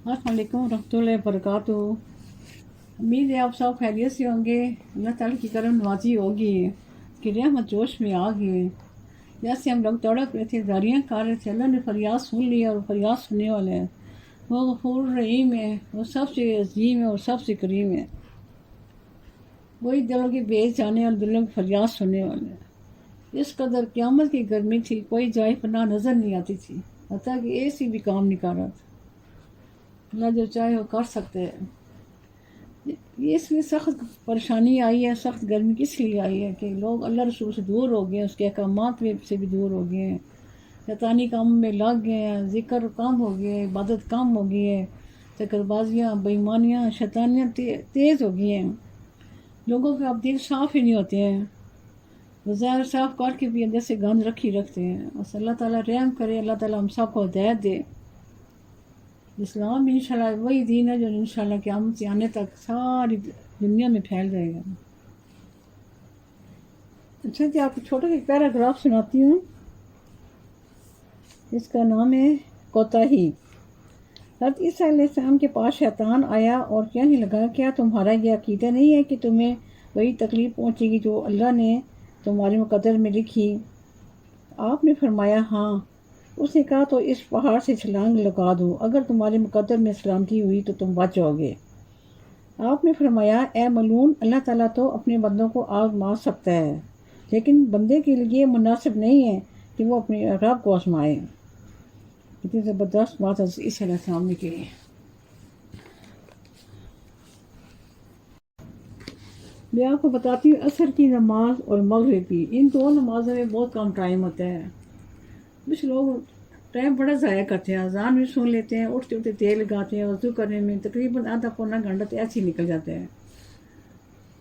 السلام علیکم ورحمۃ اللہ وبرکاتہ۔ امید ہے آپ سب خیریت سے ہوں گے۔ اللہ تعالیٰ کی کرم نوازی ہوگی کہ رحمت جوش میں آ گئی۔ جیسے ہم لوگ تڑپ رہے تھے، زاریاں کر رہے تھے، اللہ نے فریاد سن لیا اور فریاد سننے والا ہے۔ وہ غفور رحیم ہے، وہ سب سے عظیم ہے اور سب سے کریم ہے۔ وہی دلوں کے بیچ جانے اور دلوں کی فریاد سننے والا ہے۔ اس قدر قیامت کی گرمی تھی، کوئی جائے پناہ نظر نہیں آتی تھی، حتیٰ کہ اے سی بھی کام نہیں کر رہا تھا۔ اللہ جو چاہے وہ کر سکتے ہیں۔ یہ اس لیے سخت پریشانی آئی ہے، سخت گرمی کس لیے آئی ہے کہ لوگ اللہ رسول سے دور ہو گئے ہیں، اس کے احکامات سے بھی دور ہو گئے ہیں، شیطانی کاموں میں لگ گئے ہیں، ذکر کم ہو گئے، عبادت کم ہو گئی ہے، چکر بازیاں، بےایمانیاں، شیطانیاں تیز ہو گئی ہیں۔ لوگوں کے اب دل صاف ہی نہیں ہوتے ہیں، وہ ظاہر صاف کر کے بھی اندر سے گند رکھتے ہیں۔ بس اللہ تعالیٰ رحم کرے، اللہ تعالیٰ ہم سب کو ہدایت دے۔ اسلام انشاءاللہ وہی دین ہے جو انشاءاللہ قیامت سے آنے تک ساری دنیا میں پھیل جائے گا۔ اچھا جی، آپ کو چھوٹا سا پیراگراف سناتی ہوں، اس کا نام ہے کوتاہی۔ حضرت عیسیٰ علیہ السلام کے پاس شیطان آیا اور کہنے لگا، کیا تمہارا یہ عقیدہ نہیں ہے کہ تمہیں وہی تکلیف پہنچے گی جو اللہ نے تمہارے مقدر میں لکھی؟ آپ نے فرمایا ہاں۔ اس نے کہا تو اس پہاڑ سے چھلانگ لگا دو، اگر تمہارے مقدر میں سلامتی ہوئی تو تم بچ جاؤ گے۔ آپ نے فرمایا، اے ملعون، اللہ تعالیٰ تو اپنے بندوں کو آزما سکتا ہے، لیکن بندے کے لیے مناسب نہیں ہے کہ وہ اپنے رب کو آزمائے۔ اتنی زبردست بات حضرت عیسیٰ علیہ السلام نے کی۔ میں آپ کو بتاتی ہوں عصر کی نماز اور مغرب کی، ان دو نمازوں میں بہت کم ٹائم ہوتا ہے۔ کچھ لوگ ٹائم بڑا ضائع کرتے ہیں، اذان بھی سن لیتے ہیں، اٹھتے اٹھتے تیل لگاتے ہیں، وضو کرنے میں تقریباً آدھا پونا گھنٹہ تو ایسے ہی نکل جاتا ہے،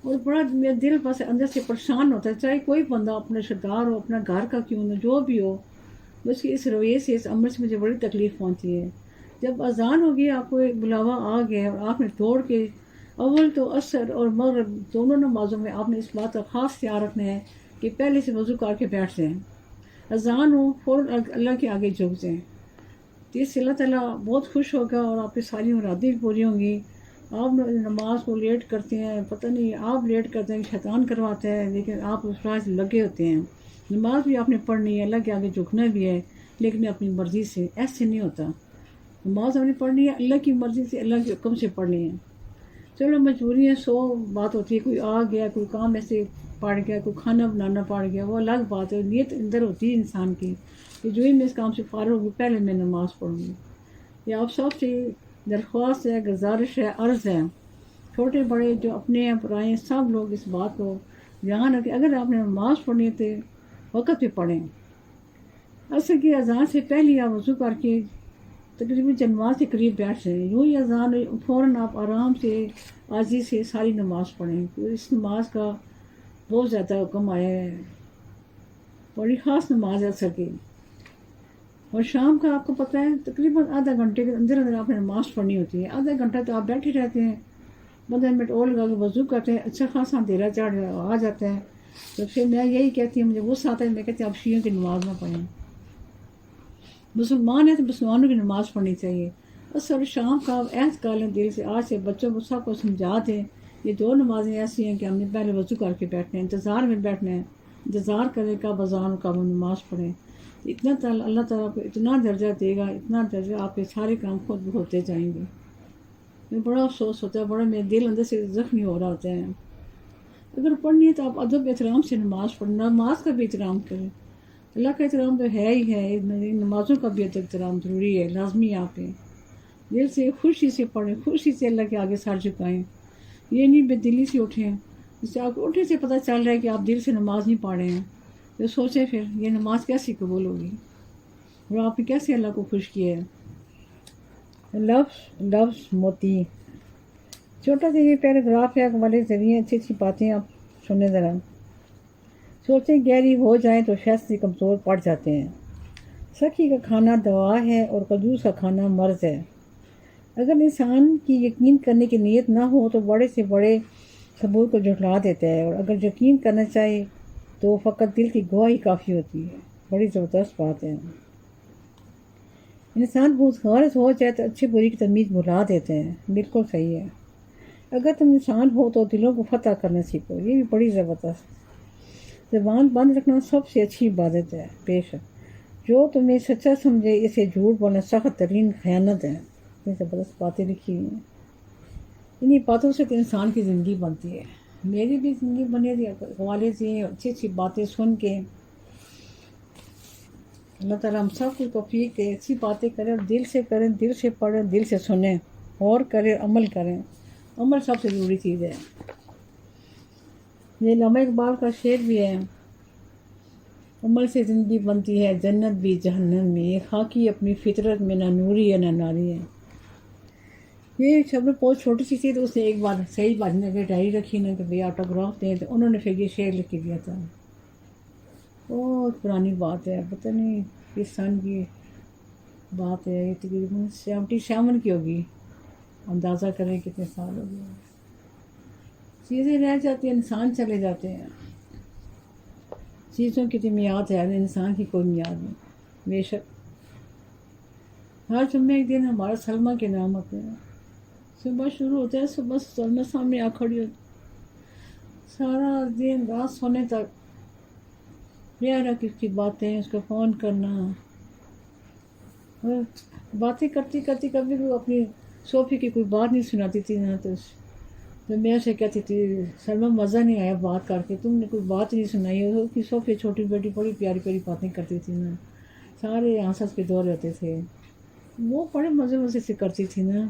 اور بڑا میرا دل بس اندر سے پریشان ہوتا ہے۔ چاہے کوئی بندہ اپنا رشتہ دار ہو، اپنا گھر کا کیوں نہ، جو بھی ہو، اس کی اس رویے سے، اس عمل سے مجھے بڑی تکلیف پہنچتی ہے۔ جب اذان ہوگی، آپ کو ایک بلاوا آ گیا اور آپ نے توڑ کے اول تو عصر اور مغرب دونوں نمازوں میں آپ نے اس بات کا خاص خیال رکھنا ہے کہ پہلے سے وضو کر کے بیٹھ جائیں، اذان ہو فوراً اللہ کے آگے جھک جائیں، تو اس سے اللہ تعالیٰ بہت خوش ہوگا اور آپ کی ساری مرادیں بھی پوری ہوں گی۔ آپ نماز کو لیٹ کرتے ہیں، پتہ نہیں آپ لیٹ کرتے ہیں، شیطان کرواتا ہے، لیکن آپ اس راہ سے لگے ہوتے ہیں۔ نماز بھی آپ نے پڑھنی ہے، اللہ کے آگے جھکنا بھی ہے، لیکن اپنی مرضی سے، ایسے نہیں ہوتا۔ نماز ہم نے پڑھنی ہے اللہ کی مرضی سے، اللہ کے حکم سے پڑھنی ہے۔ چلو مجبوری ہے، 100 بات ہوتی ہے، کوئی آ گیا، کوئی کام ایسے پڑ گیا، کوئی کھانا بنانا پڑ گیا، وہ الگ بات ہے۔ نیت اندر ہوتی ہے انسان کی کہ جو ہی میں اس کام سے فارغ ہوگی پہلے میں نماز پڑھوں گی۔ یہ آپ سب سے درخواست ہے، گزارش ہے، عرض ہے، چھوٹے بڑے جو اپنے ہیں پرائے سب لوگ اس بات کو دھیان رکھیں۔ اگر آپ نے نماز پڑھنی ہے تو وقت پہ پڑھیں۔ عصر کی اذان سے پہلے آپ وضو کر کے تقریباً نماز کے قریب بیٹھ جائیں، یوں ہی اذان فوراً آپ آرام سے عاجزی سے ساری نماز پڑھیں۔ اس نماز کا بہت زیادہ حکم آیا ہے، بڑی خاص نماز ہے عصر کی۔ اور شام کا آپ کو پتہ ہے تقریباً آدھا گھنٹے کے اندر اندر آپ نے نماز پڑھنی ہوتی ہے۔ آدھا گھنٹہ تو آپ بیٹھے رہتے ہیں، 15 منٹ اور لگا کے وضو کرتے ہیں، اچھا خاصا اندھیرا چڑھ آ جاتا ہے، تو پھر میں یہی کہتی ہوں، مجھے غصہ آتا ہے، میں کہتی ہوں آپ شیعوں کی نماز نہ پڑھیں۔ مسلمان ہے تو مسلمانوں کی نماز پڑھنی چاہیے۔ عصر شام کا عہد کر لیں دل سے، آج سے بچوں کو سب کو سمجھا دیں، یہ دو نمازیں ایسی ہیں کہ ہم نے پہلے وضو کر کے بیٹھنا ہے، انتظار میں بیٹھنا ہے، انتظار کریں کب اذان ہو کب ہم نماز پڑھیں۔ اتنا اللہ تعالیٰ کو اتنا درجہ دے گا، اتنا درجہ، آپ کے سارے کام خود ہوتے جائیں گے۔ میں بڑا افسوس ہوتا ہے، بڑا میرے دل اندر سے زخمی ہو رہا ہوتا ہے۔ اگر پڑھنی ہے تو آپ ادب احترام سے نماز پڑھیں، نماز کا بھی احترام کریں۔ اللہ کا احترام تو ہے ہی ہے، نمازوں کا بھی احترام ضروری ہے، لازمی آپ پہ دل سے خوشی سے پڑھیں، خوشی سے اللہ کے آگے سر جھکائیں، یہ نہیں بے دلی سے اٹھیں۔ اس سے آپ کو اٹھے سے پتہ چل رہا ہے کہ آپ دل سے نماز نہیں پڑھ رہے ہیں، تو سوچیں پھر یہ نماز کیسی قبول ہوگی اور آپ نے کیسے اللہ کو خوش کیا ہے۔ لفظ موتی، چھوٹا سا یہ پیراگراف ہے، ہمارے ذریعے اچھی اچھی باتیں آپ سنیں ذرا۔ سوچیں گہری ہو جائیں تو شاید سے کمزور پڑ جاتے ہیں۔ سخی کا کھانا دوا ہے اور کنجوس کا کھانا مرض ہے۔ اگر انسان کی یقین کرنے کی نیت نہ ہو تو بڑے سے بڑے ثبوت کو جھٹلا دیتا ہے، اور اگر یقین کرنا چاہے تو فقط دل کی گواہی کافی ہوتی ہے۔ بڑی زبردست بات ہے۔ انسان بہت غور ہو جائے تو اچھی بری کی تمیز بھلا دیتے ہیں، بالکل صحیح ہے۔ اگر تم انسان ہو تو دلوں کو فتح کرنا سیکھو، یہ بھی بڑی زبردست۔ زبان بند رکھنا سب سے اچھی عبادت ہے، بے شک جو تمہیں سچا سمجھے اسے جھوٹ بولنا سخت ترین خیانت ہے۔ یہ زبردست باتیں لکھی ہوئی ہیں، انہی باتوں سے تو انسان کی زندگی بنتی ہے۔ میری بھی زندگی بنے تھی حوالے سے اچھی اچھی باتیں سن کے۔ اللہ تعالیٰ ہم سب کو توفیق دے، اچھی باتیں کریں اور دل سے کریں، دل سے پڑھیں، دل سے سنیں اور کریں، عمل کریں۔ عمل سب سے ضروری چیز ہے۔ یہ علامہ اقبال کا شعر بھی ہے، عمل سے زندگی بنتی ہے جنت بھی جہنم میں، یہ خاکی اپنی فطرت میں نہ نوری ہے نہ ناری ہے۔ یہ سب بہت چھوٹی سی تھی تو اس نے ایک بار صحیح بات نے کہ ڈائری رکھی نا کہ بھئی آٹوگراف دیں، تو انہوں نے پھر یہ شعر لکھ کے دیا تھا۔ بہت پرانی بات ہے، پتہ نہیں کس سن کی بات ہے، یہ تقریباً 77 کی ہوگی، اندازہ کریں کتنے سال ہو گئے۔ چیزیں رہ جاتی ہیں، انسان چلے جاتے ہیں، چیزوں کی تو میعاد ہے، انسان کی کوئی میعاد نہیں۔ بے شک ہر جمعے ایک دن ہمارا سلمہ کے نام ہوتے ہیں، صبح شروع ہوتا ہے، صبح سلمہ سامنے آ کھڑی ہوتی، سارا دن رات سونے تک پیارا کس کی باتیں، اس کو فون کرنا، اور باتیں کرتی کرتی کبھی بھی اپنی صوفی کی کوئی بات نہیں سناتی تھی نا، تو میں اسے کہتی تھی سلمہ مزہ نہیں آیا بات کر کے، تم نے کوئی بات نہیں سنائی۔ اس کی صوفی چھوٹی بیٹی بڑی پیاری پیاری باتیں کرتی تھی نا، سارے آنسس کے دور رہتے تھے، وہ بڑے مزے مزے سے کرتی تھی نا۔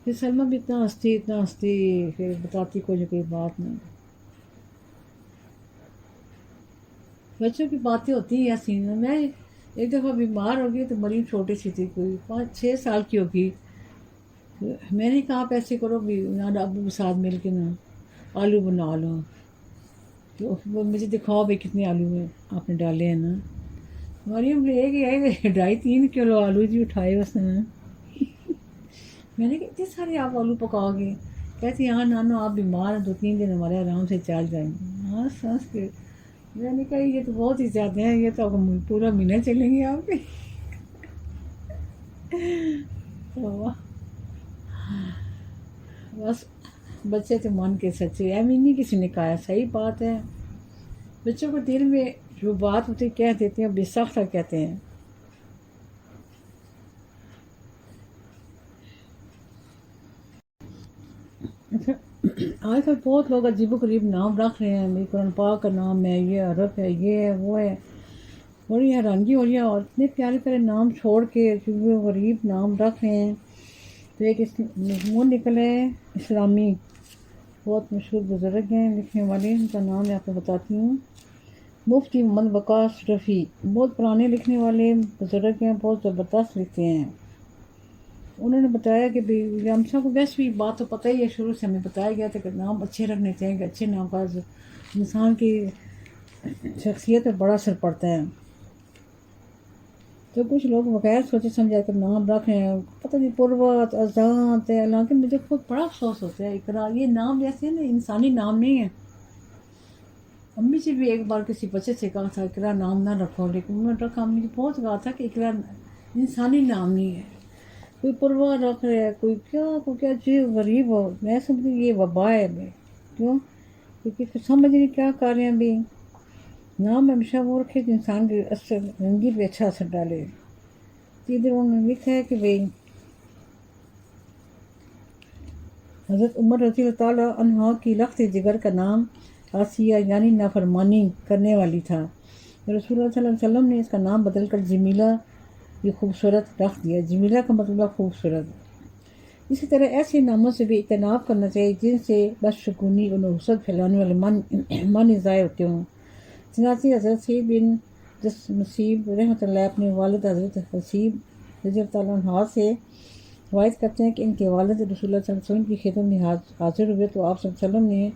پھر سلمہ بھی اتنا ہنستی، پھر بتاتی کوئی بات نہیں۔ بچوں کی باتیں ہوتی ہیں ایسی نا۔ میں ایک دفعہ بیمار ہو گئی تو مریم چھوٹی سی تھی، کوئی 5-6 سال کی ہوگی، میں نے کہا آپ ایسے کرو بھی نانا ابو کے ساتھ مل کے نا آلو بنا لو، تو وہ مجھے دکھاؤ بھائی کتنے آلو میں آپ نے ڈالے ہیں نا۔ مریم لے کے آئے 2.5-3 کلو آلو جی اٹھائے اس نے۔ میں نے کہا اتنے سارے آپ آلو پکاؤ گے؟ کہتی ہاں نانو آپ بیمار ہیں، 2-3 دن ہمارے آرام سے چل جائیں گے۔ ہنس کے میں نے کہا یہ تو بہت ہی زیادہ ہیں، یہ تو پورا مہینہ چلیں گے آپ کے۔ بس بچے تو من کے سچے، امی نہیں کسی نے کہا، صحیح بات ہے، بچوں کو دل میں جو بات ہوتی کہہ دیتے ہیں، بے ساختہ کہتے ہیں۔ آج کل بہت لوگ عجیب و غریب نام رکھ رہے ہیں، میری قرآن پاک کا نام ہے، یہ عرب ہے، یہ ہے وہ ہے، بڑی حیرانگی ہو رہی ہے، اور اتنے پیارے پیارے نام چھوڑ کے عجیب و غریب نام رکھ رہے ہیں۔ تو ایک مضمون نکلا ہے اسلامی، بہت مشہور بزرگ ہیں لکھنے والے، ان کا نام میں آپ کو بتاتی ہوں، مفتی محمد وقاص رفیع، بہت پرانے لکھنے والے بزرگ ہیں، بہت زبردست لکھتے ہیں۔ انہوں نے بتایا کہ بھی ہم سب کو ویسے بھی بات تو پتہ ہی ہے، شروع سے ہمیں بتایا گیا تھا کہ نام اچھے رکھنے چاہیے، کہ اچھے نام کا انسان کی شخصیت پر بڑا اثر پڑتا ہے۔ تو کچھ لوگ بغیر سوچے سمجھا کر نام رکھ رہے ہیں، پتہ نہیں پروت اذانت ہے، حالانکہ مجھے خود بڑا افسوس ہوتا ہے، اقرا یہ نام جیسے نا انسانی نام نہیں ہے۔ امی سے بھی ایک بار کسی بچے سے کہا تھا اقرا نام نہ رکھو، لیکن انہوں نے رکھا، مجھے بہت کہا تھا کہ اقرا انسانی نام نہیں ہے، کوئی پروا رکھ رہا ہے، کوئی کیا عجیب غریب ہو، میں سمجھتی یہ وبا ہے بھائی، کیوں؟ کیونکہ سمجھ نہیں کیا کر رہے ہیں ابھی۔ نام ہمیشہ وہ رکھے جو انسان کی زندگی پہ اچھا اثر ڈالے۔ ادھر انہوں نے لکھا ہے کہ بھائی حضرت عمر رضی اللہ تعالیٰ عنہ کی لخت جگر کا نام آسیہ یعنی نافرمانی کرنے والی تھا، رسول اللہ صلی اللہ علیہ وسلم نے اس کا نام بدل کر جمیلہ یہ خوبصورت رکھ دیا۔ جمیلہ کا مطلب خوبصورت۔ اسی طرح ایسے ناموں سے بھی اجتناب کرنا چاہیے جن سے بدشگونی اور نحوست پھیلانے والے معنی ظاہر ہوتے ہوں۔ چنانچہ حضرت سعید بن مسیب رحمۃ اللہ اپنے والد حضرت حسیب رضی اللہ تعالیٰ عنہ سے روایت کرتے ہیں کہ ان کے والد رسول اللہ صلی اللہ علیہ وسلم کی خدمت میں حاضر ہوئے تو آپ صلی اللہ علیہ وسلم نے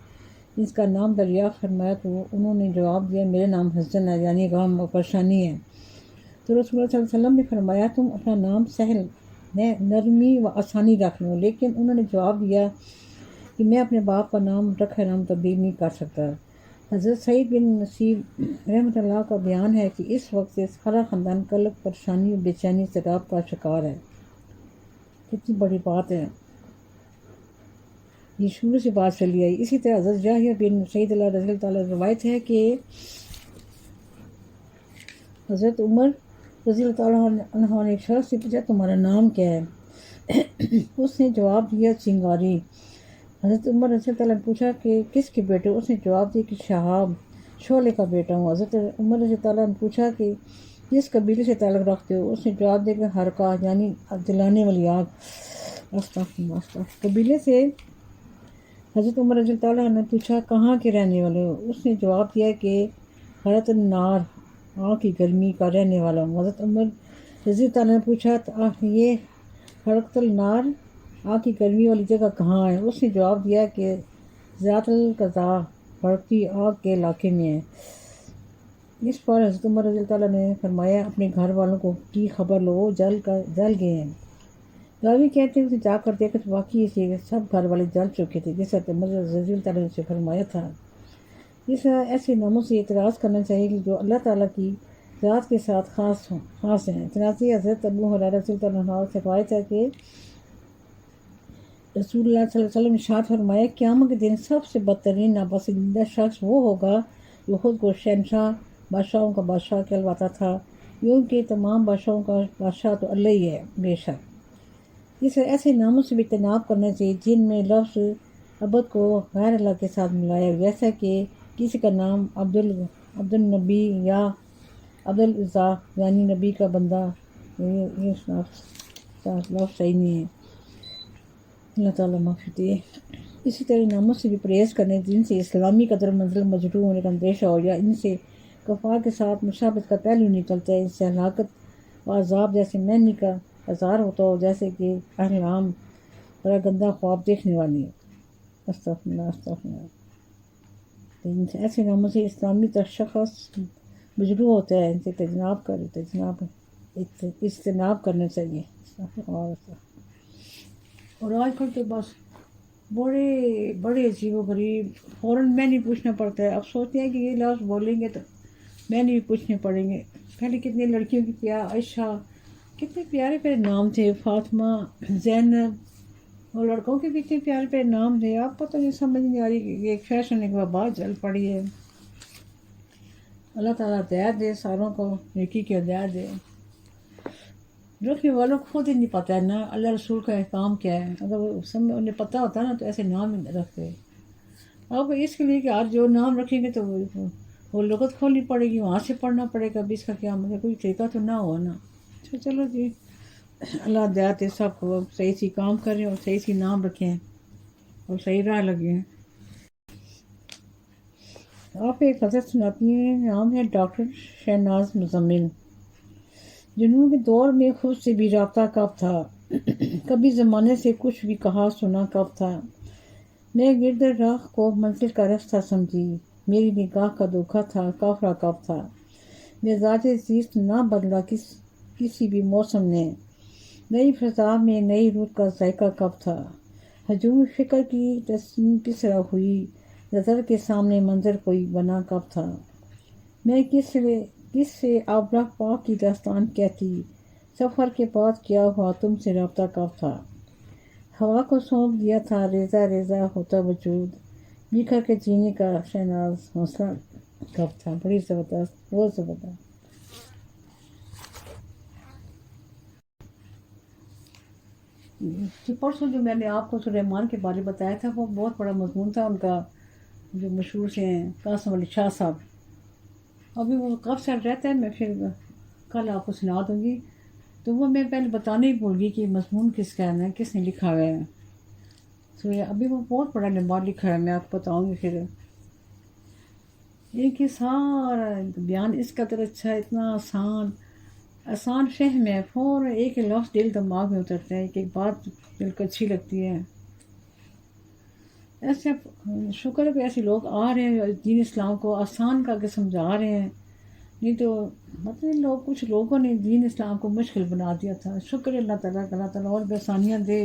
اس کا نام دریافت فرمایا، تو انہوں نے جواب دیا میرا نام حزن ہے، یعنی غم اور پریشانی ہے۔ تو رسول اللہ صلی اللہ علیہ وسلم نے فرمایا تم اپنا نام سہل نرمی و آسانی رکھ لو، لیکن انہوں نے جواب دیا کہ میں اپنے باپ کا نام رکھا نام تبدیل نہیں کر سکتا۔ حضرت سعید بن نصیب رحمۃ اللہ کا بیان ہے کہ اس وقت سے سارا خاندان قلق، پریشانی اور بے چینی اضطراب کا شکار ہے۔ کتنی بڑی بات ہے، یہ شروع سے بات چلی آئی۔ اسی طرح حضرت یحییٰ بن سعید اللہ رضی اللہ تعالیٰ روایت ہے کہ حضرت عمر رضی اللہ تعالیٰ عنہ نے ایک شخص سے پوچھا تمہارا نام کیا ہے؟ اس نے جواب دیا چنگاری۔ حضرت عمر رضی اللہ تعالیٰ نے پوچھا کہ کس کے بیٹے؟ اس نے جواب دیا کہ شہاب، شعلے کا بیٹا ہوں۔ حضرت عمر رضی اللہ تعالیٰ نے پوچھا کہ کس قبیلے سے تعلق رکھتے ہو؟ اس نے جواب دیا کہ حرقہ یعنی جلانے والی آگ، قبیلے سے۔ حضرت عمر رضی اللہ تعالیٰ نے پوچھا کہاں کے رہنے والے ہو؟ اس نے جواب دیا کہ حرت النار، آگ کی گرمی کا رہنے والا ہوں۔ حضرت عمر رضی اللہ تعالیٰ نے پوچھا یہ حرقت النار، آگ کی گرمی والی جگہ کہاں ہے؟ اس نے جواب دیا کہ ذات القضاء، بھڑکتی آگ کے علاقے میں ہے۔ اس پر حضرت عمر رضی اللہ تعالیٰ نے فرمایا اپنے گھر والوں کو کی خبر لو، وہ جل گئے ہیں۔ راوی کہتے ہیں اسے جا کر دیکھا تو واقعی سے سب گھر والے جل چکے تھے، جیسا عمر رضی اللہ تعالیٰ نے اسے فرمایا تھا۔ اس طرح ایسے ناموں سے اعتراض کرنا چاہیے کہ جو اللہ تعالیٰ کی ذات کے ساتھ خاص ہیں۔ چنانچہ حضرت ابو ہریرہ رضی اللہ عنہ سے روایت ہے کہ رسول اللہ صلی اللہ علیہ وسلم نے ارشاد فرمایا قیامت کے دن سب سے بدترین ناپسندیدہ شخص وہ ہوگا جو خود کو شہنشاہ، بادشاہوں کا بادشاہ کہلواتا تھا، کیونکہ تمام بادشاہوں کا بادشاہ تو اللہ ہی ہے بے شک۔ اس ایسے ناموں سے بھی اجتناب کرنا چاہیے جن میں لفظ عبد کو غیر اللہ کے ساتھ ملایا، جیسا کہ کسی کا نام عبد النبی یا عبد العزا یعنی نبی کا بندہ، یہ لفظ صحیح نہیں ہے، اللہ تعالیٰ معافی دے۔ اسی طرح ناموں سے بھی پرہیز کرنے جن سے اسلامی قدر منزل مجروح ہونے کا اندیشہ ہو، یا ان سے کفار کے ساتھ مشابہت کا پہلو نکلتا ہے، ان سے ہلاکت و عذاب جیسے معنی کا اظہار ہوتا ہو، جیسے کہ احلام، بڑا گندہ خواب دیکھنے والی۔ استغفر اللہ۔ ایسے ناموں سے اسلامی شخص مجروح ہوتا ہے، ان سے اجتناب کرنا چاہیے۔ اور آج کل تو بس بڑے عجیب و غریب فوراً میں نہیں پوچھنا پڑتا ہے۔ اب سوچتے ہیں کہ یہ لفظ بولیں گے تو میں نہیں پوچھنے پڑیں گے۔ پہلے کتنی لڑکیوں کی عائشہ، کتنے پیارے پیارے نام تھے، فاطمہ، زینب، اور لڑکوں کے بھی اتنے پیارے پیارے نام تھے۔ آپ پتہ نہیں سمجھ نہیں آ رہی کہ ایک فیشن ایک وبا چل پڑی ہے۔ اللہ تعالیٰ ہدایت دے ساروں کو، نیکی کی ہدایت دے۔ رکھنے والوں کو خود ہی نہیں پتہ ہے نا اللہ رسول کا احکام کیا ہے، اگر انہیں پتہ ہوتا نا تو ایسے نام ہی رکھتے۔ اب اس کے لیے کہ آج جو نام رکھیں گے تو وہ لغت کھولنی پڑے گی، وہاں سے پڑھنا پڑے گا، اب اس کا کیا مطلب، کوئی طریقہ تو نہ ہو نا۔ چلو جی، اللہ ہدایت دے سب کو، صحیح سی کام کریں اور صحیح سی نام رکھیں اور صحیح راہ لگیں۔ آپ ایک حضرت سناتی ہیں، نام ہے ڈاکٹر شہناز مزمل۔ جنون کے دور میں خود سے بھی رابطہ کب تھا، کبھی زمانے سے کچھ بھی کہا سنا کب تھا، میں گرد راہ کو منزل کا رستہ سمجھی، میری نگاہ کا دھوکہ تھا کافرہ کب تھا، مزاج زیست نہ بدلا کسی بھی موسم نے، نئی فضا میں نئی روح کا ذائقہ کب تھا، ہجوم فکر کی تسلیم کس طرح ہوئی، نظر کے سامنے منظر کوئی بنا کب تھا، میں کس سے آبرہ پاک کی داستان کہتی، سفر کے بعد کیا ہوا تم سے رابطہ کب تھا، ہوا کو سونپ دیا تھا ریزہ ریزہ ہوتا وجود، بکھر کے جینے کا شہناز حوصلہ کب تھا۔ بڑی زبردست، بہت زبردست۔ پرسوں جو میں نے آپ کو سلیمان کے بارے بتایا تھا وہ بہت بڑا مضمون تھا ان کا، جو مشہور سے ہیں قاسم علی شاہ صاحب۔ ابھی وہ کب سے رہتا ہے، میں پھر کل آپ کو سنا دوں گی، تو وہ میں پہلے بتانے ہی بھول گئی کہ مضمون کس کا ہے، کس نے لکھا ہوا ہے۔ تو ابھی وہ بہت بڑا لمبا لکھا ہے، میں آپ کو بتاؤں گی پھر۔ ایک ہی سارا بیان اس قدر اچھا ہے، اتنا آسان فہم ہے، فوراً ایک لفظ دل دماغ میں اترتا ہے، ایک بات دل کو اچھی لگتی ہے۔ ایسے شکر ہے کہ ایسے لوگ آ رہے ہیں دین اسلام کو آسان کر کے سمجھا رہے ہیں، نہیں تو مطلب کچھ لوگوں نے دین اسلام کو مشکل بنا دیا تھا۔ شکر اللہ تعالیٰ کا، اللہ تعالیٰ اور بھی آسانیاں دے۔